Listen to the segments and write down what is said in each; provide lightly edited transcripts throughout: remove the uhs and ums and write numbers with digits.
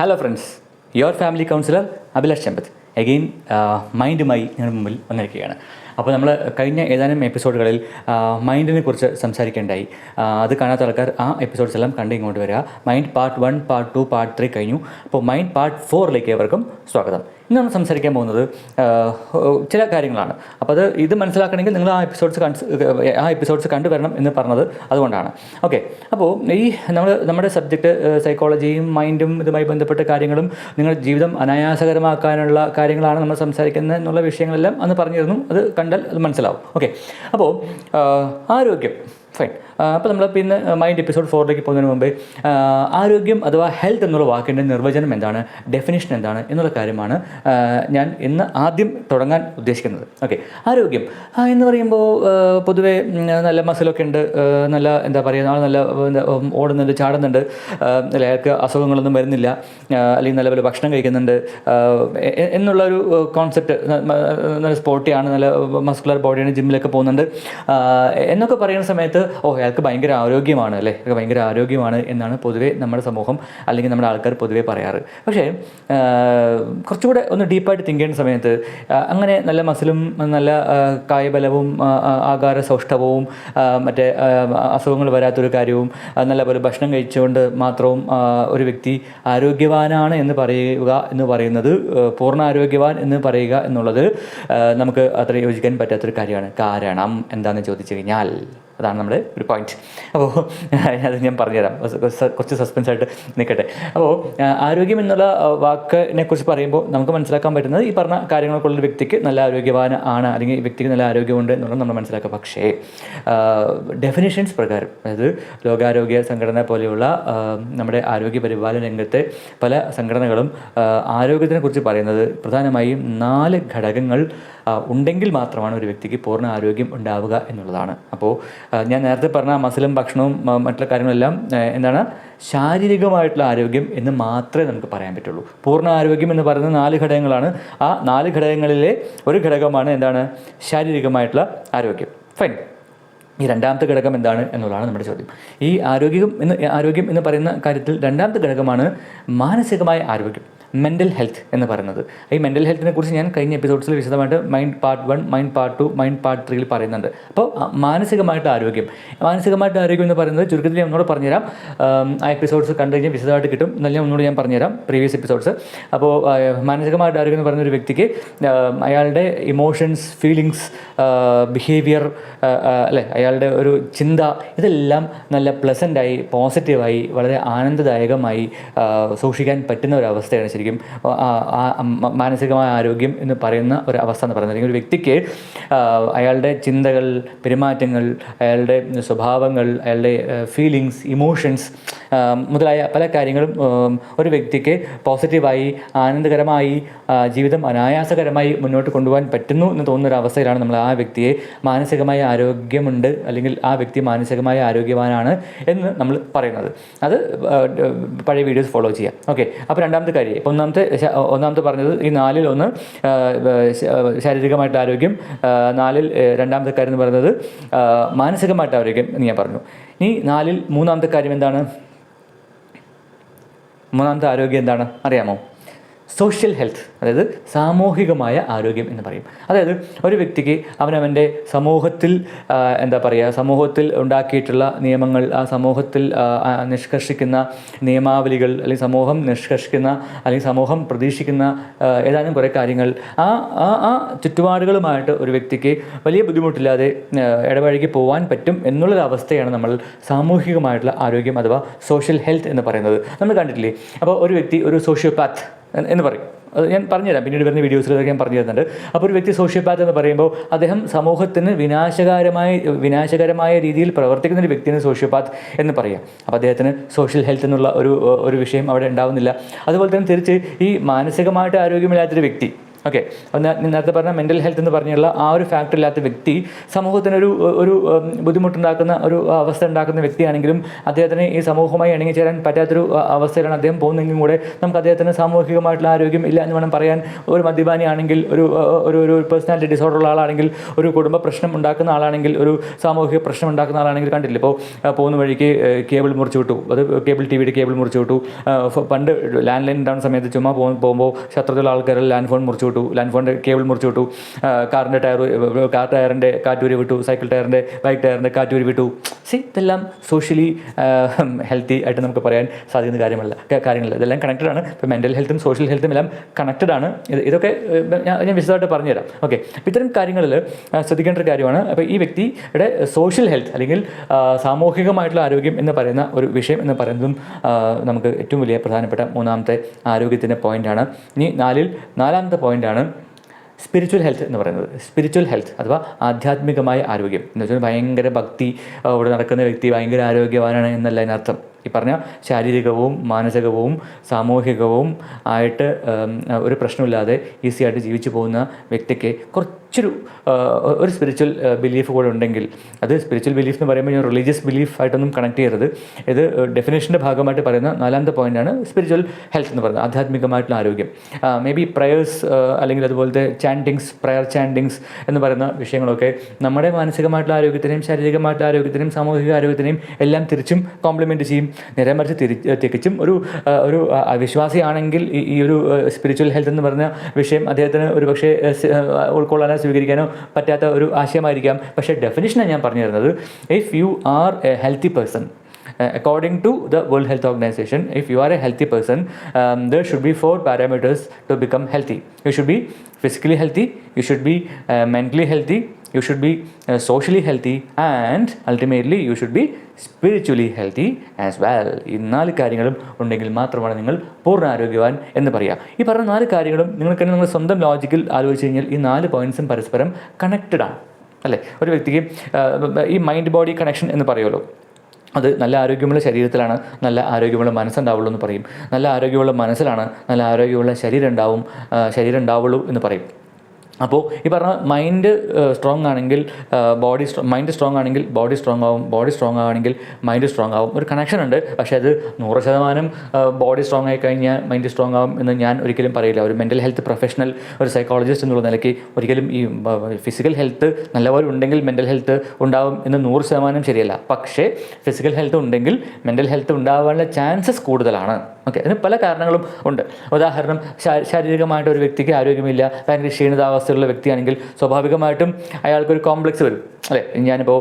Hello friends, your family counsellor Abhilash Champath again മൈൻഡുമായി നിങ്ങളുടെ മുമ്പിൽ വന്നിരിക്കുകയാണ്. അപ്പോൾ നമ്മൾ കഴിഞ്ഞ ഏതാനും എപ്പിസോഡുകളിൽ മൈൻഡിനെ കുറിച്ച് സംസാരിക്കേണ്ടായി. അത് കാണാത്ത ആൾക്കാർ ആ എപ്പിസോഡ്സ് എല്ലാം കണ്ട് ഇങ്ങോട്ട് വരിക. മൈൻഡ് പാർട്ട് 1, പാർട്ട് 2, പാർട്ട് 3 കഴിഞ്ഞു. അപ്പോൾ മൈൻഡ് പാർട്ട് 4ലേക്ക് ഏവർക്കും സ്വാഗതം. ഇന്ന് നമ്മൾ സംസാരിക്കാൻ പോകുന്നത് ചില കാര്യങ്ങളാണ്. അപ്പോൾ ഇത് മനസ്സിലാക്കണമെങ്കിൽ നിങ്ങൾ ആ എപ്പിസോഡ്സ് കണ്ടുവരണം എന്ന് പറഞ്ഞത് അതുകൊണ്ടാണ്. ഓക്കെ, അപ്പോൾ നമ്മുടെ സബ്ജക്റ്റ് സൈക്കോളജിയും മൈൻഡും ഇതുമായി ബന്ധപ്പെട്ട കാര്യങ്ങളും നിങ്ങളുടെ ജീവിതം അനായാസകരമാക്കാനുള്ള കാര്യങ്ങളാണ് നമ്മൾ സംസാരിക്കുന്നത് എന്നുള്ള വിഷയങ്ങളെല്ലാം അന്ന് പറഞ്ഞിരുന്നു. അത് കണ്ടാൽ അത് മനസ്സിലാവും. ഓക്കെ, അപ്പോൾ ആരോഗ്യം ഫൈൻ. അപ്പോൾ നമ്മൾ പിന്നെ മൈൻഡ് എപ്പിസോഡ് 4ലേക്ക് പോകുന്നതിന് മുമ്പേ ആരോഗ്യം അഥവാ ഹെൽത്ത് എന്നുള്ള വാക്കിൻ്റെ നിർവചനം എന്താണ്, ഡെഫിനിഷൻ എന്താണ് എന്നുള്ള കാര്യമാണ് ഞാൻ ഇന്ന് ആദ്യം തുടങ്ങാൻ ഉദ്ദേശിക്കുന്നത്. ഓക്കെ, ആരോഗ്യം എന്ന് പറയുമ്പോൾ പൊതുവേ നല്ല മസിലൊക്കെ ഉണ്ട്, നല്ല എന്താ പറയുക, ആൾ നല്ല ഓടുന്നുണ്ട്, ചാടുന്നുണ്ട്, അയാൾക്ക് അസുഖങ്ങളൊന്നും വരുന്നില്ല, അല്ലെങ്കിൽ നല്ലപോലെ ഭക്ഷണം കഴിക്കുന്നുണ്ട് എന്നുള്ളൊരു കോൺസെപ്റ്റ്, നല്ല സ്പോർട്ടിയാണ്, നല്ല മസ്കുലർ ബോഡിയാണ്, ജിമ്മിലൊക്കെ പോകുന്നുണ്ട് എന്നൊക്കെ പറയുന്ന സമയത്ത് അയാൾക്ക് ഭയങ്കര ആരോഗ്യമാണ് അല്ലേ, ഭയങ്കര ആരോഗ്യമാണ് എന്നാണ് പൊതുവേ നമ്മുടെ സമൂഹം അല്ലെങ്കിൽ നമ്മുടെ ആൾക്കാർ പൊതുവേ പറയാറ്. പക്ഷേ കുറച്ചുകൂടെ ഒന്ന് ഡീപ്പായിട്ട് തിങ്ക് ചെയ്യുന്ന സമയത്ത് അങ്ങനെ നല്ല മസിലും നല്ല കായബലവും ആകാര സൗഷ്ഠവവും മറ്റേ അസുഖങ്ങൾ വരാത്തൊരു കാര്യവും നല്ലപോലെ ഭക്ഷണം കഴിച്ചുകൊണ്ട് മാത്രവും ഒരു വ്യക്തി ആരോഗ്യവാനാണ് എന്ന് പറയുക എന്ന് പറയുന്നത്, പൂർണ്ണ ആരോഗ്യവാൻ എന്ന് പറയുക എന്നുള്ളത് നമുക്ക് അത്ര യോജിക്കാൻ പറ്റാത്തൊരു കാര്യമാണ്. കാരണം എന്താണെന്ന് ചോദിച്ചു കഴിഞ്ഞാൽ അതാണ് നമ്മുടെ ഒരു പോയിന്റ്. അപ്പോൾ അത് ഞാൻ പറഞ്ഞുതരാം, കുറച്ച് സസ്പെൻസായിട്ട് നിൽക്കട്ടെ. അപ്പോൾ ആരോഗ്യം എന്നുള്ള വാക്കിനെ കുറിച്ച് പറയുമ്പോൾ നമുക്ക് മനസ്സിലാക്കാൻ പറ്റുന്നത് ഈ പറഞ്ഞ കാര്യങ്ങളൊക്കെയുള്ള വ്യക്തിക്ക് നല്ല ആരോഗ്യവാൻ ആണ്, അല്ലെങ്കിൽ ഈ വ്യക്തിക്ക് നല്ല ആരോഗ്യമുണ്ട് എന്നുള്ളത് നമ്മൾ മനസ്സിലാക്കാം. പക്ഷേ ഡെഫിനിഷൻസ് പ്രകാരം, അതായത് ലോകാരോഗ്യ സംഘടന പോലെയുള്ള നമ്മുടെ ആരോഗ്യ പരിപാലന രംഗത്തെ പല സംഘടനകളും ആരോഗ്യത്തിനെ കുറിച്ച് പറയുന്നത് പ്രധാനമായും 4 ഘടകങ്ങൾ ഉണ്ടെങ്കിൽ മാത്രമാണ് ഒരു വ്യക്തിക്ക് പൂർണ്ണ ആരോഗ്യം ഉണ്ടാവുക എന്നുള്ളതാണ്. അപ്പോൾ ഞാൻ നേരത്തെ പറഞ്ഞ മസിലും ഭക്ഷണവും മറ്റുള്ള കാര്യങ്ങളെല്ലാം എന്താണ്, ശാരീരികമായിട്ടുള്ള ആരോഗ്യം എന്ന് മാത്രമേ നമുക്ക് പറയാൻ പറ്റുള്ളൂ. പൂർണ്ണ ആരോഗ്യം എന്ന് പറയുന്നത് 4 ഘടകങ്ങളാണ്. ആ 4 ഘടകങ്ങളിലെ ഒരു ഘടകമാണ് എന്താണ്, ശാരീരികമായിട്ടുള്ള ആരോഗ്യം. ഫൈൻ. ഈ രണ്ടാമത്തെ ഘടകം എന്താണ് എന്നുള്ളതാണ് നമ്മുടെ ചോദ്യം. ഈ ആരോഗ്യം എന്ന് പറയുന്ന കാര്യത്തിൽ രണ്ടാമത്തെ ഘടകമാണ് മാനസികമായ ആരോഗ്യം, മെൻ്റൽ ഹെൽത്ത് എന്ന് പറയുന്നത്. ഈ മെൻ്റൽ ഹെൽത്തിനെ കുറിച്ച് ഞാൻ കഴിഞ്ഞ എപ്പിസോഡ്സിൽ വിശദമായിട്ട് mind part 1, mind part 2, mind part 3 പറയുന്നുണ്ട്. അപ്പോൾ മാനസികമായിട്ട് ആരോഗ്യം എന്ന് പറയുന്നത് ചുരുക്കത്തിൽ ഞാൻ ഒന്നുകൂടെ പറഞ്ഞുതരാം. ആ എപ്പിസോഡ്സ് കണ്ടു കഴിഞ്ഞാൽ വിശദമായിട്ട് കിട്ടും. എന്നാലും ഒന്നുകൂടെ ഞാൻ പറഞ്ഞുതരാം പ്രീവിയസ് എപ്പിസോഡ്സ്. അപ്പോൾ മാനസികമായിട്ട് ആരോഗ്യം എന്ന് പറയുന്ന ഒരു വ്യക്തിക്ക് അയാളുടെ ഇമോഷൻസ്, ഫീലിങ്സ്, ബിഹേവിയർ അല്ലേ, അയാളുടെ ഒരു ചിന്ത, ഇതെല്ലാം നല്ല പ്ലസൻ്റായി, പോസിറ്റീവായി, വളരെ ആനന്ദദായകമായി സൂക്ഷിക്കാൻ പറ്റുന്ന ഒരവസ്ഥയാണ് ശരിക്കും മാനസികമായ ആരോഗ്യം എന്ന് പറയുന്ന ഒരു അവസ്ഥ എന്ന് പറയുന്നത്. അല്ലെങ്കിൽ ഒരു വ്യക്തിക്ക് അയാളുടെ ചിന്തകൾ, പെരുമാറ്റങ്ങൾ, അയാളുടെ സ്വഭാവങ്ങൾ, അയാളുടെ ഫീലിങ്സ്, ഇമോഷൻസ് മുതലായ പല കാര്യങ്ങളും ഒരു വ്യക്തിക്ക് പോസിറ്റീവായി, ആനന്ദകരമായി, ജീവിതം അനായാസകരമായി മുന്നോട്ട് കൊണ്ടുപോകാൻ പറ്റുന്നു എന്ന് തോന്നുന്ന ഒരു അവസ്ഥയിലാണ് നമ്മൾ ആ വ്യക്തിയെ മാനസികമായ ആരോഗ്യമുണ്ട്, അല്ലെങ്കിൽ ആ വ്യക്തി മാനസികമായ ആരോഗ്യവാനാണ് എന്ന് നമ്മൾ പറയുന്നത്. അത് പഴയ വീഡിയോസ് ഫോളോ ചെയ്യാം. ഓക്കെ, അപ്പോൾ രണ്ടാമത്തെ കാര്യം, ഒന്നാമത്തെ പറഞ്ഞത് ഈ 4-ൽ 1 ശാരീരികമായിട്ട് ആരോഗ്യം, 4-ൽ രണ്ടാമത്തെ കാര്യം എന്ന് പറയുന്നത് മാനസികമായിട്ട് ആരോഗ്യം എന്ന് ഞാൻ പറഞ്ഞു. ഇനി 4-ൽ മൂന്നാമത്തെ കാര്യം എന്താണ്, മൂന്നാമത്തെ ആരോഗ്യം എന്താണ് അറിയാമോ? സോഷ്യൽ ഹെൽത്ത്, അതായത് സാമൂഹികമായ ആരോഗ്യം എന്ന് പറയും. അതായത് ഒരു വ്യക്തിക്ക് അവനവൻ്റെ സമൂഹത്തിൽ സമൂഹത്തിൽ ഉണ്ടാക്കിയിട്ടുള്ള നിയമങ്ങൾ, ആ സമൂഹത്തിൽ നിഷ്കർഷിക്കുന്ന നിയമാവലികൾ, അല്ലെങ്കിൽ സമൂഹം നിഷ്കർഷിക്കുന്ന അല്ലെങ്കിൽ സമൂഹം പ്രതീക്ഷിക്കുന്ന ഏതാനും കുറേ കാര്യങ്ങൾ, ആ ചുറ്റുപാടുകളുമായിട്ട് ഒരു വ്യക്തിക്ക് വലിയ ബുദ്ധിമുട്ടില്ലാതെ ഇടപഴകി പോകാൻ പറ്റും എന്നുള്ളൊരവസ്ഥയാണ് നമ്മൾ സാമൂഹികമായിട്ടുള്ള ആരോഗ്യം അഥവാ സോഷ്യൽ ഹെൽത്ത് എന്ന് പറയുന്നത്. നമ്മൾ കണ്ടിട്ടില്ലേ? അപ്പോൾ ഒരു വ്യക്തി ഒരു സോഷ്യോപാത്ത് എന്ന് പറയും. അത് ഞാൻ പറഞ്ഞുതരാം, പിന്നീട് വരുന്ന വീഡിയോസിലൊക്കെ ഞാൻ പറഞ്ഞു തരുന്നുണ്ട്. അപ്പോൾ ഒരു വ്യക്തി സോഷ്യോപാത്ത് എന്ന് പറയുമ്പോൾ അദ്ദേഹം സമൂഹത്തിന് വിനാശകരമായ രീതിയിൽ പ്രവർത്തിക്കുന്ന ഒരു വ്യക്തിയാണ് സോഷ്യോപാത്ത് എന്ന് പറയാം. അപ്പോൾ അദ്ദേഹത്തിന് സോഷ്യൽ ഹെൽത്ത് എന്നുള്ള ഒരു വിഷയം അവിടെ ഉണ്ടാവുന്നില്ല. അതുപോലെ തന്നെ തിരിച്ച് ഈ മാനസികമായിട്ട് ആരോഗ്യമില്ലാത്തൊരു വ്യക്തി, ഓക്കെ. നേരത്തെ പറഞ്ഞ മെൻ്റൽ ഹെൽത്ത് എന്ന് പറഞ്ഞുള്ള ആ ഒരു ഫാക്ടർ ഇല്ലാത്ത വ്യക്തി സമൂഹത്തിനൊരു ഒരു ബുദ്ധിമുട്ടുണ്ടാക്കുന്ന ഒരു അവസ്ഥ ഉണ്ടാക്കുന്ന വ്യക്തിയാണെങ്കിലും അദ്ദേഹത്തിന് ഈ സമൂഹവുമായി ഇണങ്ങിച്ചേരാൻ പറ്റാത്തൊരു അവസ്ഥയിലാണ് അദ്ദേഹം പോകുന്നതെങ്കിലും കൂടെ നമുക്ക് അദ്ദേഹത്തിന് സാമൂഹികമായിട്ടുള്ള ആരോഗ്യം ഇല്ല എന്ന് വേണം പറയാൻ. ഒരു മദ്യപാനിയാണെങ്കിൽ, ഒരു ഒരു പേഴ്സണാലിറ്റി ഡിസോർഡർ ഉള്ള ആളാണെങ്കിൽ, ഒരു കുടുംബ പ്രശ്നം ഉണ്ടാക്കുന്ന ആളാണെങ്കിൽ, ഒരു സാമൂഹിക പ്രശ്നം ഉണ്ടാക്കുന്ന ആളാണെങ്കിൽ കണ്ടില്ല. ഇപ്പോൾ പോകുന്ന വഴിക്ക് കേബിൾ മുറിച്ച് വിട്ടു, അത് കേബിൾ ടിവിയുടെ കേബിൾ മുറിച്ച് വിട്ടു. പണ്ട് ലാൻഡ് ലൈൻ ഉണ്ടാകുന്ന സമയത്ത് ചുമ്മാ പോകുമ്പോൾ ശത്രുതയുള്ള ആൾക്കാർ ലാൻഡ് ഫോൺ മുറിച്ച് വിട്ടു, ലാൻഡ് ഫോണിൻ്റെ കേബിൾ മുറിച്ച് വിട്ടു, കാർ ടയറിൻ്റെ കാറ്റൂരി വിട്ടു, സൈക്കിൾ ടയറിൻ്റെ ബൈക്ക് ടയറിൻ്റെ കാറ്റൂരി വിട്ടു. ഇതെല്ലാം സോഷ്യലി ഹെൽത്തി ആയിട്ട് നമുക്ക് പറയാൻ സാധിക്കുന്ന കാര്യങ്ങളല്ല. ഇതെല്ലാം കണക്റ്റഡ് ആണ്. ഇപ്പോൾ മെൻ്റൽ ഹെൽത്തും സോഷ്യൽ ഹെൽത്തും എല്ലാം കണക്റ്റഡ് ആണ്. ഇതൊക്കെ ഞാൻ വിശദമായിട്ട് പറഞ്ഞുതരാം. ഓക്കെ. ഇത്തരം കാര്യങ്ങളിൽ ശ്രദ്ധിക്കേണ്ട ഒരു കാര്യമാണ്. അപ്പോൾ ഈ വ്യക്തിയുടെ സോഷ്യൽ ഹെൽത്ത് അല്ലെങ്കിൽ സാമൂഹികമായിട്ടുള്ള ആരോഗ്യം എന്ന് പറയുന്ന ഒരു വിഷയം എന്ന് പറയുന്നതും നമുക്ക് ഏറ്റവും വലിയ പ്രധാനപ്പെട്ട മൂന്നാമത്തെ ആരോഗ്യത്തിൻ്റെ പോയിൻ്റാണ്. ഇനി നാലാമത്തെ പോയിൻ്റാണ് സ്പിരിച്വൽ ഹെൽത്ത് എന്ന് പറയുന്നത്. സ്പിരിച്വൽ ഹെൽത്ത് അഥവാ ആധ്യാത്മികമായ ആരോഗ്യം എന്ന് വെച്ചാൽ ഭയങ്കര ഭക്തി ഇവിടെ നടക്കുന്ന വ്യക്തി ഭയങ്കര ആരോഗ്യവാനാണ് എന്നല്ല അതിനർത്ഥം. ഈ പറഞ്ഞ ശാരീരികവും മാനസികവും സാമൂഹികവും ആയിട്ട് ഒരു പ്രശ്നമില്ലാതെ ഈസി ആയിട്ട് ജീവിച്ചു പോകുന്ന വ്യക്തിക്ക് കുറച്ചൊരു ഒരു സ്പിരിച്വൽ ബിലീഫ് കൂടെ ഉണ്ടെങ്കിൽ, അത് സ്പിരിച്വൽ ബിലീഫ് എന്ന് പറയുമ്പോൾ ഞാൻ റിലീജിയസ് ബിലീഫ് ആയിട്ടൊന്നും കണക്ട് ചെയ്യരുത്. ഇത് ഡെഫിനേഷൻ്റെ ഭാഗമായിട്ട് പറയുന്ന നാലാമത്തെ പോയിൻ്റാണ് സ്പിരിച്വൽ ഹെൽത്ത് എന്ന് പറയുന്നത്, ആധ്യാത്മികമായിട്ടുള്ള ആരോഗ്യം. മേ ബി പ്രയേഴ്സ് അല്ലെങ്കിൽ അതുപോലത്തെ ചാൻറ്റിങ്സ്, പ്രയർ ചാൻറ്റിങ്സ് എന്ന് പറയുന്ന വിഷയങ്ങളൊക്കെ നമ്മുടെ മാനസികമായിട്ടുള്ള ആരോഗ്യത്തിനെയും ശാരീരികമായിട്ടുള്ള ആരോഗ്യത്തിനെയും സാമൂഹിക ആരോഗ്യത്തിനെയും എല്ലാം തിരിച്ചും കോംപ്ലിമെൻറ്റ് ചെയ്യും. നേരെ മറിച്ച് തികച്ചും ഒരു അവിശ്വാസിയാണെങ്കിൽ ഈ ഒരു സ്പിരിച്വൽ ഹെൽത്ത് എന്ന് പറഞ്ഞ വിഷയം അദ്ദേഹത്തിന് ഒരു പക്ഷേ ഉൾക്കൊള്ളാനോ സ്വീകരിക്കാനോ പറ്റാത്ത ഒരു ആശയമായിരിക്കാം. പക്ഷേ ഡെഫിനിഷനാണ് ഞാൻ പറഞ്ഞു തരുന്നത്. If you are A healthy person, according to the World Health Organization, if you are a healthy person, there should be 4 parameters to become healthy. You should be physically healthy, you should be mentally healthy, you should be socially healthy, and ultimately you should be spiritually healthy as well. ഈ 4 കാര്യങ്ങളും ഉണ്ടെങ്കിൽ മാത്രമാണ് നിങ്ങൾ പൂർണ്ണ ആരോഗ്യവാൻ എന്ന് പറയുക. ഈ പറഞ്ഞ 4 കാര്യങ്ങളും നിങ്ങൾ സ്വന്തം ലോജിക്കിൽ ആലോചിച്ച് കഴിഞ്ഞാൽ ഈ 4 പോയിൻറ്റ്സും പരസ്പരം കണക്റ്റഡ് ആണ് അല്ലേ. ഒരു വ്യക്തിക്ക് ഈ മൈൻഡ് ബോഡി കണക്ഷൻ എന്ന് പറയുമല്ലോ, അത് നല്ല ആരോഗ്യമുള്ള ശരീരത്തിലാണ് നല്ല ആരോഗ്യമുള്ള മനസ്സുണ്ടാവുള്ളൂ എന്ന് പറയും. നല്ല ആരോഗ്യമുള്ള മനസ്സിലാണ് നല്ല ആരോഗ്യമുള്ള ശരീരം ഉണ്ടാവുള്ളൂ എന്ന് പറയും. അപ്പോൾ ഈ പറഞ്ഞ മൈൻഡ് സ്ട്രോങ് ആണെങ്കിൽ മൈൻഡ് സ്ട്രോങ് ആണെങ്കിൽ ബോഡി സ്ട്രോങ് ആവും, ബോഡി സ്ട്രോങ് ആണെങ്കിൽ മൈൻഡ് സ്ട്രോങ് ആവും. ഒരു കണക്ഷൻ ഉണ്ട്. പക്ഷേ അത് 100% ബോഡി സ്ട്രോങ് ആയി കഴിഞ്ഞാൽ മൈൻഡ് സ്ട്രോങ് ആവും എന്ന് ഞാൻ ഒരിക്കലും പറയില്ല. ഒരു മെൻ്റൽ ഹെൽത്ത് പ്രൊഫഷണൽ, ഒരു സൈക്കോളജിസ്റ്റ് എന്നുള്ള നിലയ്ക്ക് ഒരിക്കലും ഈ ഫിസിക്കൽ ഹെൽത്ത് നല്ലപോലെ ഉണ്ടെങ്കിൽ മെൻ്റൽ ഹെൽത്ത് ഉണ്ടാവും എന്ന് 100% ശരിയല്ല. പക്ഷേ ഫിസിക്കൽ ഹെൽത്ത് ഉണ്ടെങ്കിൽ മെൻ്റൽ ഹെൽത്ത് ഉണ്ടാവാനുള്ള ചാൻസസ് കൂടുതലാണ്. ഓക്കെ. അതിന് പല കാരണങ്ങളും ഉണ്ട്. ഉദാഹരണം, ശാരീരികമായിട്ട് ഒരു വ്യക്തിക്ക് ആരോഗ്യമില്ല, ഭയങ്കര ക്ഷീണിതാവസ്ഥയുള്ള വ്യക്തിയാണെങ്കിൽ സ്വാഭാവികമായിട്ടും അയാൾക്കൊരു കോംപ്ലക്സ് വരും അല്ലേ. ഞാനിപ്പോൾ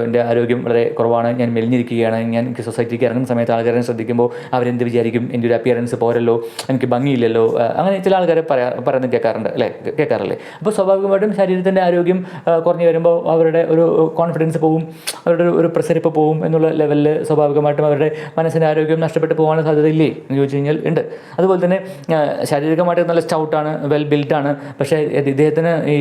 എൻ്റെ ആരോഗ്യം വളരെ കുറവാണ്, ഞാൻ മെലിഞ്ഞിരിക്കുകയാണ്, ഞാൻ എനിക്ക് സൊസൈറ്റിക്ക് ഇറങ്ങുന്ന സമയത്ത് ആൾക്കാരെ ശ്രദ്ധിക്കുമ്പോൾ അവരെന്ത് വിചാരിക്കും, എൻ്റെ ഒരു അപ്പിയറൻസ് പോരല്ലോ, എനിക്ക് ഭംഗിയില്ലല്ലോ, അങ്ങനെ ചില ആൾക്കാരെ പറയുന്നത് കേൾക്കാറില്ലേ. അപ്പോൾ സ്വാഭാവികമായിട്ടും ശരീരത്തിൻ്റെ ആരോഗ്യം കുറഞ്ഞു വരുമ്പോൾ അവരുടെ ഒരു കോൺഫിഡൻസ് പോവും, അവരുടെ ഒരു പ്രസരിപ്പ് പോവും എന്നുള്ള ലെവലിൽ സ്വാഭാവികമായിട്ടും അവരുടെ മനസ്സിൻ്റെ ആരോഗ്യം നഷ്ടപ്പെട്ടു പോകാനുള്ള സാധ്യതയില്ലേ എന്ന് ചോദിച്ചു കഴിഞ്ഞാൽ ഉണ്ട്. അതുപോലെ തന്നെ ശാരീരികമായിട്ട് നല്ല സ്റ്റൗട്ടാണ്, വെൽ ബിൽഡാണ്, പക്ഷേ ഇദ്ദേഹത്തിന് ഈ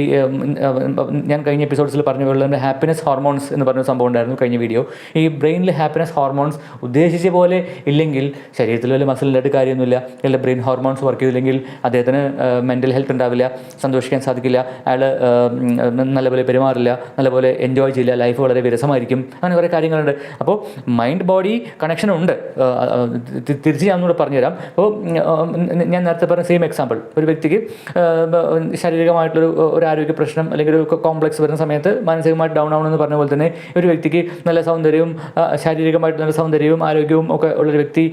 ഞാൻ കഴിഞ്ഞ എപ്പിസോഡ്സിൽ പറഞ്ഞ പോലെ തന്നെ ഹാപ്പിനെസ് ഹോർമോൺസ് എന്ന് പറഞ്ഞ സംഭവം ഉണ്ടായിരുന്നു കഴിഞ്ഞ വീഡിയോ. ഈ ബ്രെയിനിൽ ഹാപ്പിനെസ് ഹോർമോൺസ് ഉദ്ദേശിച്ച പോലെ ഇല്ലെങ്കിൽ ശരീരത്തിൽ വല്ല മസിലിലായിട്ട് കാര്യമൊന്നുമില്ല, അല്ല ബ്രെയിൻ ഹോർമോൺസ് വർക്ക് ചെയ്തില്ലെങ്കിൽ അദ്ദേഹത്തിന് മെൻ്റൽ ഹെൽത്ത് ഉണ്ടാവില്ല, സന്തോഷിക്കാൻ സാധിക്കില്ല, അയാൾ നല്ലപോലെ പെരുമാറില്ല, നല്ലപോലെ എൻജോയ് ചെയ്യില്ല, ലൈഫ് വളരെ വിരസമായിരിക്കും, അങ്ങനെ കുറേ കാര്യങ്ങളുണ്ട്. അപ്പോൾ മൈൻഡ് ബോഡി കണക്ഷനുണ്ട്. തിരിച്ച് ഞാൻ ഒന്നുകൂടെ പറഞ്ഞുതരാം. അപ്പോൾ ഞാൻ നേരത്തെ പറഞ്ഞ സെയിം എക്സാമ്പിൾ, ഒരു വ്യക്തിക്ക് ശാരീരികമായിട്ടുള്ളൊരു ആരോഗ്യ പ്രശ്നം അല്ലെങ്കിൽ ഒരു കോംപ്ലക്സ് വരുന്ന സമയത്ത് മാനസികമായിട്ട് ഡൗൺ ആവണമെന്ന് പറഞ്ഞ പോലെ തന്നെ ഒരു വ്യക്തിക്ക് നല്ല സൗന്ദര്യവും ശാരീരികമായിട്ട് നല്ല സൗന്ദര്യവും ആരോഗ്യവും ഒക്കെ ഉള്ളൊരു വ്യക്തി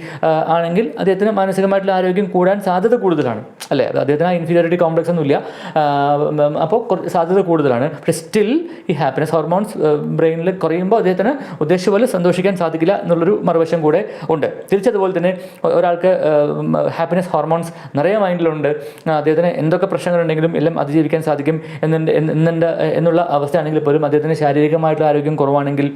ആണെങ്കിൽ അദ്ദേഹത്തിന് മാനസികമായിട്ടുള്ള ആരോഗ്യം കൂടാൻ സാധ്യത കൂടുതലാണ് അല്ലേ. അദ്ദേഹത്തിന് ഇൻഫീരിയോറിറ്റി കോംപ്ലക്സ് ഒന്നുമില്ല, അപ്പോൾ സാധ്യത കൂടുതലാണ്. പക്ഷേ സ്റ്റിൽ ഈ ഹാപ്പിനെസ് ഹോർമോൺസ് ബ്രെയിനിൽ കുറയുമ്പോൾ അദ്ദേഹത്തിന് ഉദ്ദേശിച്ച പോലെ സന്തോഷിക്കാൻ സാധിക്കില്ല എന്നുള്ളൊരു മറുവശം കൂടെ ഉണ്ട്. തിരിച്ചതുപോലെ തന്നെ ഒരാൾക്ക് ഹാപ്പിനെസ് ഹോർമോൺസ് നിറയെ മൈൻഡിലുണ്ട്, അദ്ദേഹത്തിന് എന്തൊക്കെ പ്രശ്നങ്ങളുണ്ടെങ്കിലും എല്ലാം അതിജീവിക്കാൻ സാധിക്കും എന്നുള്ള അവസ്ഥയാണെങ്കിൽ പോലും അദ്ദേഹത്തിന് ശാരീരികമായിട്ടുള്ള ആരോഗ്യം കുറവാണെങ്കിൽ,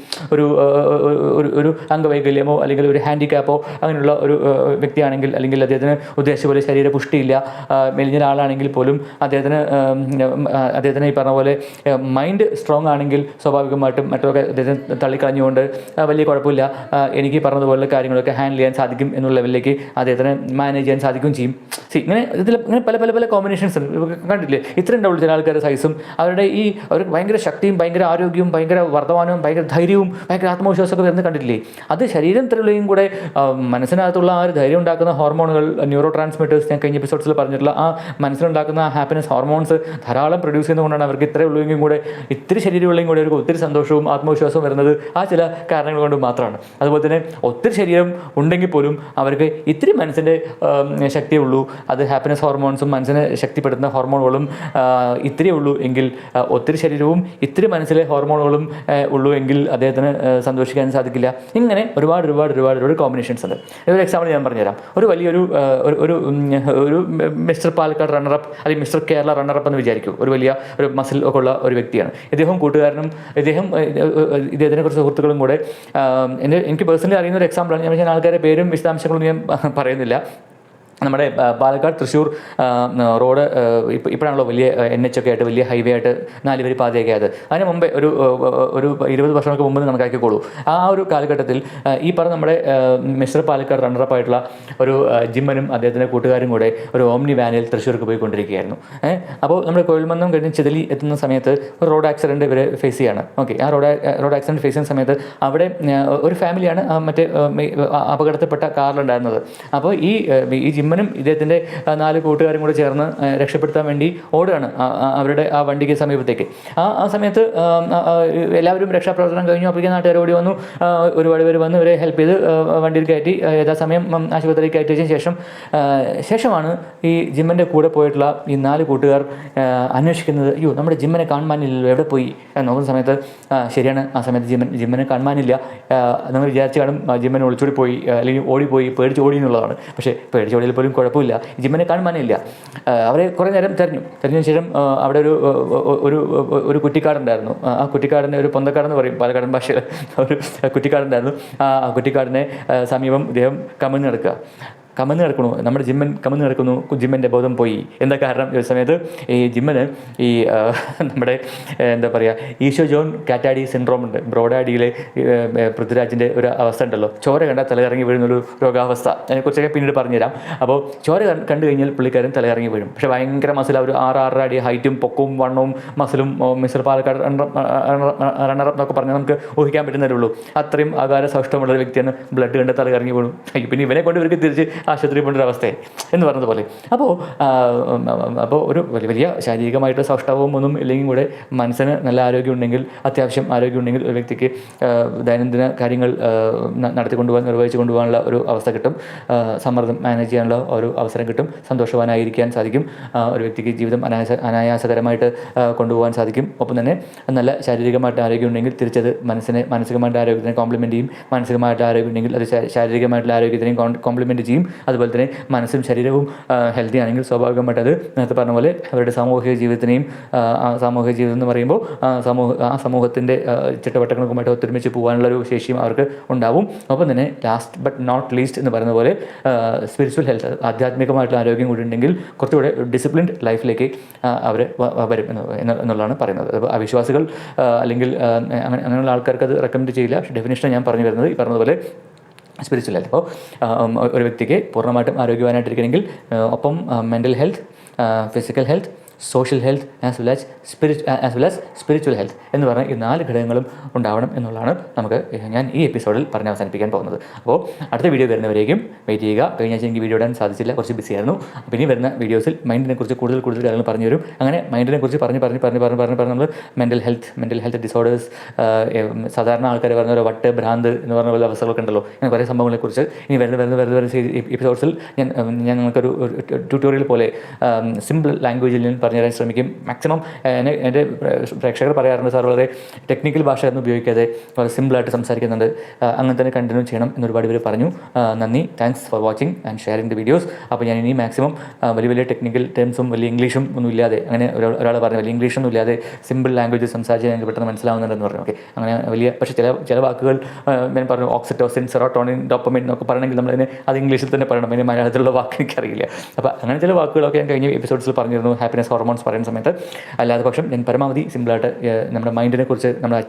ഒരു അംഗവൈകല്യമോ അല്ലെങ്കിൽ ഒരു ഹാൻഡിക്യാപ്പോ അങ്ങനെയുള്ള ഒരു വ്യക്തിയാണെങ്കിൽ, അല്ലെങ്കിൽ അദ്ദേഹത്തിന് ഉദ്ദേശിച്ച പോലെ ശരീരപുഷ്ടിയില്ല, മെലിഞ്ഞ ആളാണെങ്കിൽ പോലും അദ്ദേഹത്തിന് ഈ പറഞ്ഞ പോലെ മൈൻഡ് സ്ട്രോങ് ആണെങ്കിൽ സ്വാഭാവികമായിട്ടും മറ്റൊക്കെ അദ്ദേഹത്തിന് തള്ളിക്കളഞ്ഞുകൊണ്ട് വലിയ കുഴപ്പമില്ല, എനിക്ക് പറഞ്ഞതുപോലെ കാര്യങ്ങളൊക്കെ ഹാൻഡിൽ ചെയ്യാൻ സാധിക്കും എന്നുള്ള ലെവലിലേക്ക് വ്യക്തിക്ക് അദ്ദേഹത്തിന് മാനേജ് ചെയ്യാൻ സാധിക്കുകയും ചെയ്യും. ഇങ്ങനെ പല പല പല കോമ്പിനേഷൻസ് കണ്ടില്ലേ? ഇത്രയും ഉണ്ടാവുള്ളൂ ചില ആൾക്കാരുടെ സൈസും അവരുടെ ഈ അവർ ഭയങ്കര ശക്തിയും ഭയങ്കര ആരോഗ്യവും ഭയങ്കര വർദ്ധമാനവും ഭയങ്കര ധൈര്യവും ഭയങ്കര ആത്മവിശ്വാസമൊക്കെ വരുന്നത് കണ്ടിട്ടില്ലേ? അത് ശരീരത്തിലുള്ളയും കൂടെ മനസ്സിനകത്തുള്ള ആ ഒരു ധൈര്യം ഉണ്ടാക്കുന്ന ഹോർമോണുകൾ, ന്യൂറോ ട്രാൻസ്മിറ്റേഴ്സ്, ഞാൻ കഴിഞ്ഞ എപ്പിസോഡ്സിൽ പറഞ്ഞിട്ടുള്ള ആ മനസ്സിലുണ്ടാക്കുന്ന ആ ഹാപ്പിനെസ് ഹോർമോൺസ് ധാരാളം പ്രൊഡ്യൂസ് ചെയ്യുന്നതുകൊണ്ടാണ് അവർക്ക് ഇത്രയും ഉള്ളെങ്കിലും കൂടെ ഇത്തിരി ശരീരമുള്ളെങ്കിലും കൂടെ അവർക്ക് ഒത്തിരി സന്തോഷവും ആത്മവിശ്വാസവും വരുന്നത് ആ ചില കാരണങ്ങൾ കൊണ്ട് മാത്രമാണ്. അതുപോലെ തന്നെ ഒത്തിരി ശരീരം ഉണ്ടെങ്കിൽ പോലും അവർക്ക് ഇത്തിരി മനസ്സിൻ്റെ ശക്തിയേ ഉള്ളൂ. അത് ഹാപ്പിനെസ് ഹോർമോൺസും മനസ്സിനെ ശക്തിപ്പെടുത്തുന്ന ഹോർമോണുകളും ഇത്തിരിയേ ഉള്ളൂ എങ്കിൽ, ഒത്തിരി ശരീരവും ഇത്തിരി മനസ്സിലെ ഹോർമോണുകളും ഉള്ളൂ എങ്കിൽ അദ്ദേഹത്തിന് സന്തോഷിക്കാൻ സാധിക്കില്ല. ഇങ്ങനെ ഒരുപാട് ഒരുപാട് ഒരുപാട് ഒരുപാട് കോമ്പിനേഷൻസ് ഉണ്ട്. ഒരു എക്സാമ്പിൾ ഞാൻ പറഞ്ഞുതരാം. ഒരു വലിയൊരു ഒരു മിസ്റ്റർ പാലക്കാട് റണ്ണറപ്പ് അല്ലെങ്കിൽ മിസ്റ്റർ കേരള റണ്ണറപ്പ് എന്ന് വിചാരിക്കും. ഒരു വലിയ ഒരു മസിൽ ഒക്കെ ഉള്ള ഒരു വ്യക്തിയാണ് ഇദ്ദേഹം. കൂട്ടുകാരനും ഇദ്ദേഹത്തിനെ കുറച്ച് സുഹൃത്തുക്കളും കൂടെ എനിക്ക് പേഴ്സണലി അറിയുന്ന ഒരു എക്സാമ്പിളാണ്. ഞാൻ ആൾക്കാരുടെ പേരും വിശദാംശങ്ങളും ഞാൻ പറയുന്നില്ല. നമ്മുടെ പാലക്കാട് തൃശ്ശൂർ റോഡ് ഇപ്പോഴാണല്ലോ വലിയ NH ഒക്കെ ആയിട്ട് വലിയ ഹൈവേ ആയിട്ട് 4 വരി പാതയൊക്കെ ആയത്. അതിന് മുമ്പേ ഒരു 20 വർഷങ്ങൾക്ക് മുമ്പ് കണക്കാക്കിക്കോളൂ. ആ ഒരു കാലഘട്ടത്തിൽ ഈ പറഞ്ഞ നമ്മുടെ മിസ്റ്റർ പാലക്കാട് റണ്ണറപ്പായിട്ടുള്ള ഒരു ജിമ്മനും അദ്ദേഹത്തിൻ്റെ കൂട്ടുകാരും കൂടെ ഒരു ഓംനി വാനിൽ തൃശ്ശൂർക്ക് പോയിക്കൊണ്ടിരിക്കുകയായിരുന്നു. അപ്പോൾ നമ്മുടെ കോയിൽമന്നം കഴിഞ്ഞ് ചിതലി എത്തുന്ന സമയത്ത് ഒരു റോഡ് ആക്സിഡൻറ്റ് ഇവർ ഫേസ് ചെയ്യാണ്. ഓക്കെ, ആ റോഡ് ആക്സിഡൻറ്റ് ഫേസ് ചെയ്യുന്ന സമയത്ത് അവിടെ ഒരു ഫാമിലിയാണ് മറ്റേ അപകടത്തിൽപ്പെട്ട കാറിലുണ്ടായിരുന്നത്. അപ്പോൾ ഈ ജിമ്മനും ഇദ്ദേഹത്തിൻ്റെ 4 കൂട്ടുകാരും കൂടെ ചേർന്ന് രക്ഷപ്പെടുത്താൻ വേണ്ടി ഓടുകയാണ് അവരുടെ ആ വണ്ടിക്ക് സമീപത്തേക്ക്. ആ സമയത്ത് എല്ലാവരും രക്ഷാപ്രവർത്തനം കഴിഞ്ഞു. അപ്പോഴേക്കും നാട്ടുകാർ ഓടി വന്നു. ഒരുപാട് പേര് വന്ന് ഇവരെ ഹെൽപ്പ് ചെയ്ത് വണ്ടിയിൽ കയറ്റി യഥാസമയം ആശുപത്രിയിൽ കയറ്റിയതിന് ശേഷമാണ് ഈ ജിമ്മിൻ്റെ കൂടെ പോയിട്ടുള്ള ഈ 4 കൂട്ടുകാർ അന്വേഷിക്കുന്നത്. അയ്യോ, നമ്മുടെ ജിമ്മിനെ കാണുവാനില്ലല്ലോ, എവിടെ പോയി എന്ന് നോക്കുന്ന സമയത്ത് ശരിയാണ്, ആ സമയത്ത് ജിമ്മിനെ കാണുവാനില്ല. നമ്മൾ വിചാരിച്ച് കാണും ജിമ്മിനെ ഒളിച്ചോടി പോയി അല്ലെങ്കിൽ ഓടിപ്പോയി, പേടിച്ച് ഓടി എന്നുള്ളതാണ്. പക്ഷേ പേടിച്ച് ഓടിയിൽ പോലും കുഴപ്പമില്ല, ജിമ്മിനെ കാണുവാനില്ല. അവരെ കുറേ നേരം തെരഞ്ഞതിന് ശേഷം അവിടെ ഒരു കുറ്റിക്കാടുണ്ടായിരുന്നു. ആ കുറ്റിക്കാടിൻ്റെ ഒരു പൊന്തക്കാടെന്ന് പറയും പാലക്കാടൻ ഭാഷയിൽ. ഒരു കുറ്റിക്കാടുണ്ടായിരുന്നു. ആ കുറ്റിക്കാടിനെ സമീപം ഇദ്ദേഹം കമന്ന് കിടക്കണു. നമ്മുടെ ജിമ്മൻ കമന്ന് കിടക്കുന്നു. ജിമ്മൻ്റെ ബോധം പോയി. എന്താ കാരണം? ഈ സമയത്ത് ഈ ജിമ്മന് ഈ നമ്മുടെ എന്താ പറയുക, ഈശോ ജോൺ കാറ്റാടി സിൻഡ്രോം ഉണ്ട്. ബ്രോഡാഡിയിലെ പൃഥ്വിരാജിൻ്റെ ഒരു അവസ്ഥ ഉണ്ടല്ലോ, ചോര കണ്ടാൽ തലകറങ്ങി വീഴുന്നൊരു രോഗാവസ്ഥ. അതിനെക്കുറിച്ചൊക്കെ പിന്നീട് പറഞ്ഞുതരാം. അപ്പോൾ ചോര കണ്ടു കഴിഞ്ഞാൽ പുള്ളിക്കാരൻ തലകറങ്ങി വീഴും. പക്ഷേ ഭയങ്കര മസിൽ, ഒരു 6 അടി ഹൈറ്റും പൊക്കവും വണ്ണവും മസിലും മിസ്റ്റർ പാലക്കാട് റണ്ണറപ്പ് എന്നൊക്കെ പറഞ്ഞാൽ നമുക്ക് ഊഹിക്കാൻ പറ്റുന്നതേ ഉള്ളൂ. അത്രയും അകാര സൗഷ്ഠമുള്ള ഒരു വ്യക്തിയാണ്. ബ്ലഡ് കണ്ട് തലകറങ്ങി വീഴും. പിന്നെ ഇവനെ കൊണ്ട് ഇവർക്ക് തിരിച്ച് ആശുപത്രിയിൽ പോകേണ്ട അവസ്ഥയായി എന്ന് പറഞ്ഞതുപോലെ. അപ്പോൾ ഒരു വലിയ ശാരീരികമായിട്ട് സൗഷ്ഠവവും ഒന്നും ഇല്ലെങ്കിൽ കൂടെ മനസ്സിന് നല്ല ആരോഗ്യം ഉണ്ടെങ്കിൽ, അത്യാവശ്യം ആരോഗ്യം ഉണ്ടെങ്കിൽ ഒരു വ്യക്തിക്ക് ദൈനംദിന കാര്യങ്ങൾ നിർവഹിച്ച് കൊണ്ടുപോകാനുള്ള ഒരു അവസ്ഥ കിട്ടും. സമ്മർദ്ദം മാനേജ് ചെയ്യാനുള്ള ഒരു അവസരം കിട്ടും. സന്തോഷവാനായിരിക്കാൻ സാധിക്കും. ഒരു വ്യക്തിക്ക് ജീവിതം അനായാസകരമായിട്ട് കൊണ്ടുപോകാൻ സാധിക്കും. ഒപ്പം തന്നെ നല്ല ശാരീരികമായിട്ട് ആരോഗ്യം ഉണ്ടെങ്കിൽ തിരിച്ചത് മാനസികമായിട്ട് ആരോഗ്യത്തിനെ കോംപ്ലിമെൻറ്റ് ചെയ്യും. മാനസികമായിട്ട് ആരോഗ്യം ഉണ്ടെങ്കിൽ അത് ശാരീരികമായിട്ടുള്ള ആരോഗ്യത്തിനെയും കോംപ്ലിമെൻറ്റ് ചെയ്യും. അതുപോലെ തന്നെ മനസ്സും ശരീരവും ഹെൽത്തി ആണെങ്കിൽ സ്വാഭാവികമായിട്ട് അത് നേരത്തെ പറഞ്ഞ പോലെ അവരുടെ സാമൂഹിക ജീവിതത്തിനെയും, ആ സാമൂഹിക ജീവിതം എന്ന് പറയുമ്പോൾ ആ സമൂഹത്തിൻ്റെ ചുറ്റുവട്ടങ്ങൾക്കുമായിട്ട് ഒത്തൊരുമിച്ച് പോകാനുള്ളൊരു ശേഷിയും അവർക്ക് ഉണ്ടാവും. ഒപ്പം തന്നെ ലാസ്റ്റ് ബട്ട് നോട്ട് ലീസ്റ്റ് എന്ന് പറയുന്ന പോലെ സ്പിരിച്വൽ ഹെൽത്ത്, ആധ്യാത്മികമായിട്ടുള്ള ആരോഗ്യം കൂടി ഉണ്ടെങ്കിൽ കുറച്ചുകൂടെ ഡിസിപ്ലിൻഡ് ലൈഫിലേക്ക് അവർ വരും എന്നുള്ളതാണ് പറയുന്നത്. അപ്പോൾ അവിശ്വാസികൾ അല്ലെങ്കിൽ അങ്ങനെയുള്ള ആൾക്കാർക്ക് അത് റെക്കമെൻഡ് ചെയ്യില്ല. പക്ഷേ ഡെഫിനിഷൻ ഞാൻ പറഞ്ഞു വരുന്നത് ഈ പറഞ്ഞതുപോലെ സ്പിരിച്വൽ ഹെൽത്ത്. അപ്പോൾ ഒരു വ്യക്തിക്ക് പൂർണ്ണമായിട്ടും ആരോഗ്യവാനായിട്ടിരിക്കണമെങ്കിൽ ഒപ്പം mental health, physical health, social health as well as spiritual health എന്ന് പറഞ്ഞ ഈ 4 ഘടകങ്ങളും ഉണ്ടാവണം എന്നുള്ളതാണ് ഞാൻ ഈ എപ്പിസോഡിൽ പറഞ്ഞ് അവസാനിപ്പിക്കാൻ പോകുന്നത്. അപ്പോൾ അടുത്ത വീഡിയോ വരുന്നവരേക്കും വെയിറ്റ് ചെയ്യുക. കഴിഞ്ഞ ആഴ്ച എനിക്ക് വീഡിയോ ഇടാൻ സാധിച്ചില്ല, കുറച്ച് ബിസി ആയിരുന്നു. അപ്പോൾ ഇനി വരുന്ന വീഡിയോസിൽ മൈൻഡിനെ കുറിച്ച് കൂടുതൽ കാര്യങ്ങൾ പറഞ്ഞു തരും. അങ്ങനെ മൈൻഡിനെ കുറിച്ച് പറഞ്ഞ് നമ്മൾ മെൻ്റൽ ഹെൽത്ത് ഡിസോർഡേഴ്സ്, സാധാരണ ആൾക്കാർ പറഞ്ഞ ഒരു വട്ട്, ഭ്രാന്ത് എന്ന് പറഞ്ഞ പോലെ അവസ്ഥകളൊക്കെ ഉണ്ടല്ലോ, അങ്ങനെ കുറേ സംഭവങ്ങളെക്കുറിച്ച് ഇനി വരുന്ന എപ്പിസോഡ്സിൽ ഞാൻ നിങ്ങൾക്കൊരു ട്യൂട്ടോറിയൽ പോലെ സിമ്പിൾ ലാംഗ്വേജിൽ ഞാൻ പറഞ്ഞുതരാൻ ശ്രമിക്കും. മാക്സിമം എൻ്റെ പ്രേക്ഷകർ പറയാറുണ്ട്, സാർ വളരെ ടെക്നിക്കൽ ഭാഷ ഒന്നും ഉപയോഗിക്കാതെ വളരെ സിമ്പിളായിട്ട് സംസാരിക്കുന്നുണ്ട്, അങ്ങനെ തന്നെ കണ്ടിന്യൂ ചെയ്യണം എന്ന് ഒരുപാട് പേര് പറഞ്ഞു. നന്ദി. Thanks for watching and sharing the videos. അപ്പോൾ ഞാൻ ഇനി മാക്സിമം വലിയ ടെക്നിക്കൽ ടേംസും വലിയ ഇംഗ്ലീഷും ഒന്നും ഇല്ലാതെ, അങ്ങനെ ഒരാൾ പറഞ്ഞു വലിയ ഇംഗ്ലീഷൊന്നും ഇല്ലാതെ സിമ്പിൾ ലാംഗ്വേജ് സംസാരിച്ച് ഞങ്ങൾക്ക് പെട്ടെന്ന് മനസ്സിലാവുന്നുണ്ടെന്ന് പറഞ്ഞു. ഓക്കെ, അങ്ങനെ പക്ഷേ ചില വാക്കുകൾ ഞാൻ പറഞ്ഞു, ഓക്സിറ്റോസിൻ, സെറോട്ടോണിൻ, ഡോപ്പമിൻ എന്നൊക്കെ പറയണമെങ്കിൽ നമ്മളതിനെ അത് ഇംഗ്ലീഷിൽ തന്നെ പറയണം. അതിന് മലയാളത്തിലുള്ള വാക്ക് എനിക്കറിയില്ല. അപ്പോൾ അങ്ങനെ ചില വാക്കുകളൊക്കെ ഞാൻ കഴിഞ്ഞ എപ്പിസോഡ്സിൽ പറഞ്ഞിരുന്നു. ഹാപ്പിനെസ് ഹോർമോൺസ് പറയുന്ന സമയത്ത്. അല്ലാതെ പക്ഷം ഞാൻ പരമാവധി സിമ്പിളായിട്ട് നമ്മുടെ മൈൻഡിനെ കുറിച്ച് നമ്മുടെ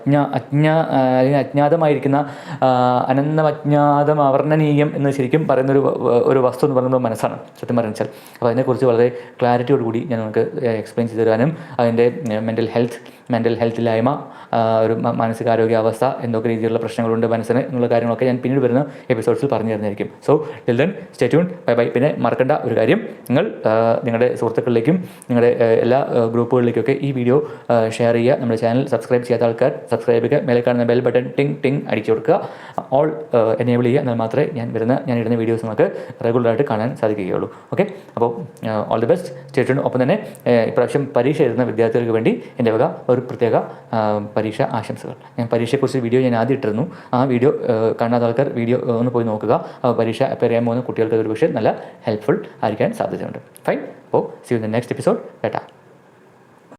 അജ്ഞാതമായിരിക്കുന്ന അനന്തമജ്ഞാതം അവർണ്ണനീയം എന്ന് ശരിക്കും പറയുന്നൊരു ഒരു വസ്തു എന്ന് പറയുന്നത് മനസ്സാണ് സത്യം പറഞ്ഞാൽ. അപ്പോൾ അതിനെക്കുറിച്ച് വളരെ ക്ലാരിറ്റിയോടുകൂടി ഞാൻ നിങ്ങൾക്ക് എക്സ്പ്ലെയിൻ ചെയ്തു തരാനും അതിൻ്റെ മെൻ്റൽ ഹെൽത്തില്ലായ്മ, ഒരു മാനസികാരോഗ്യാവസ്ഥ, എന്തൊക്കെ രീതിയിലുള്ള പ്രശ്നങ്ങളുണ്ട് മനസ്സിന് എന്നുള്ള കാര്യങ്ങളൊക്കെ ഞാൻ പിന്നീട് വരുന്ന എപ്പിസോഡ്സിൽ പറഞ്ഞു തരുന്നതായിരിക്കും. So till then stay tune, bye bye. പിന്നെ മറക്കേണ്ട ഒരു കാര്യം, നിങ്ങൾ നിങ്ങളുടെ സുഹൃത്തുക്കളിലേക്കും നിങ്ങളുടെ എല്ലാ ഗ്രൂപ്പുകളിലേക്കൊക്കെ ഈ വീഡിയോ ഷെയർ ചെയ്യുക. നമ്മുടെ ചാനൽ സബ്സ്ക്രൈബ് ചെയ്യാത്ത ആൾക്കാർ സബ്സ്ക്രൈബ് ചെയ്യുക, മേലെ കാണുന്ന ബെൽ ബട്ടൺ ടിങ് അടിച്ചു കൊടുക്കുക, ഓൾ എനേബിൾ ചെയ്യുക. എന്നാൽ മാത്രമേ ഞാൻ ഇടുന്ന വീഡിയോസ് നമുക്ക് റെഗുലറായിട്ട് കാണാൻ സാധിക്കുകയുള്ളൂ. ഓക്കെ, അപ്പോൾ all the best, stay tune. ഒപ്പം തന്നെ ഇപ്രാവശ്യം പരീക്ഷ എഴുതുന്ന വിദ്യാർത്ഥികൾക്ക് വേണ്ടി എൻ്റെ വക ഒരു പ്രത്യേക പരീക്ഷ ആശംസകൾ. ഞാൻ പരീക്ഷയെക്കുറിച്ച് വീഡിയോ ഞാൻ ആദ്യം ഇട്ടിരുന്നു. ആ വീഡിയോ കാണാത്ത ആൾക്കാർ വീഡിയോ ഒന്ന് പോയി നോക്കുക. പരീക്ഷ അപ്പയർ ചെയ്യാൻ പോകുന്ന കുട്ടികൾക്ക് ഒരു പക്ഷേ നല്ല ഹെൽപ്ഫുൾ ആയിരിക്കാൻ സാധ്യതയുണ്ട്. ഫൈൻ. അപ്പോൾ see you in the next episode. Tata.